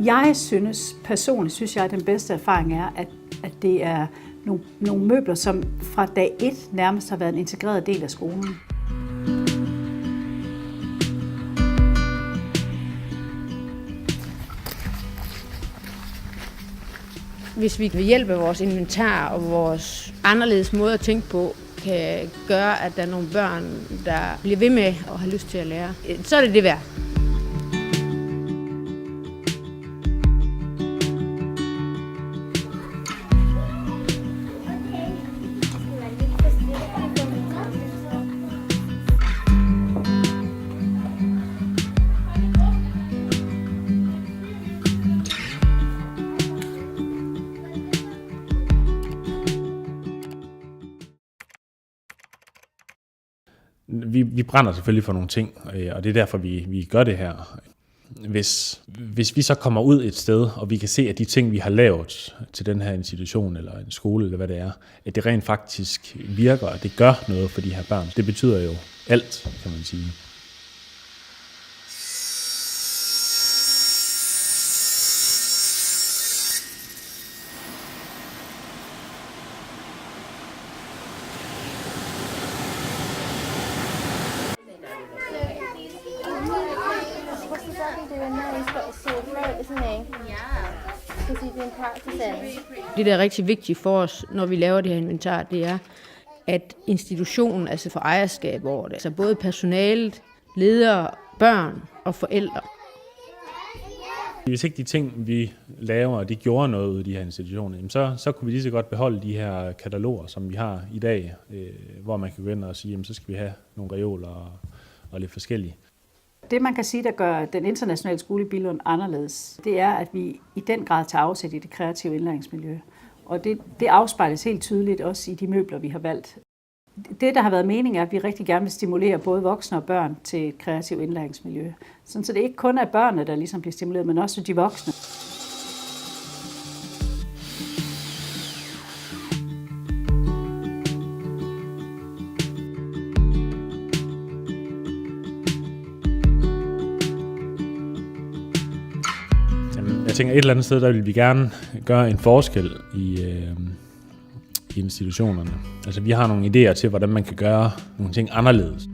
Jeg synes personligt, at den bedste erfaring er, at det er nogle møbler, som fra dag 1 nærmest har været en integreret del af skolen. Hvis vi ved hjælp af vores inventar og vores anderledes måde at tænke på, kan gøre, at der er nogle børn, der bliver ved med og har lyst til at lære, så er det det værd. Vi brænder selvfølgelig for nogle ting, og det er derfor, vi gør det her. Hvis vi så kommer ud et sted, og vi kan se, at de ting, vi har lavet til den her institution, eller en skole, eller hvad det er, at det rent faktisk virker, og det gør noget for de her børn. Det betyder jo alt, kan man sige. Det, der er rigtig vigtigt for os, når vi laver det her inventar, det er, at institutionen altså får ejerskab over det. Altså både personalet, ledere, børn og forældre. Hvis ikke de ting, vi laver, de gjorde noget ude i de her institutioner, så kunne vi lige så godt beholde de her kataloger, som vi har i dag, hvor man kan gå ind og sige, jamen, så skal vi have nogle reoler og lidt forskellige. Det, man kan sige, der gør den internationale skole i Billund anderledes, det er, at vi i den grad tager afsæt i det kreative indlæringsmiljø. Og det afspejles helt tydeligt også i de møbler, vi har valgt. Det, der har været meningen, er, at vi rigtig gerne vil stimulere både voksne og børn til et kreativt indlæringsmiljø. Så det ikke kun er børnene, der ligesom bliver stimuleret, men også de voksne. Jeg tænker, et eller andet sted, der vil vi gerne gøre en forskel i institutionerne. Altså, vi har nogle idéer til, hvordan man kan gøre nogle ting anderledes.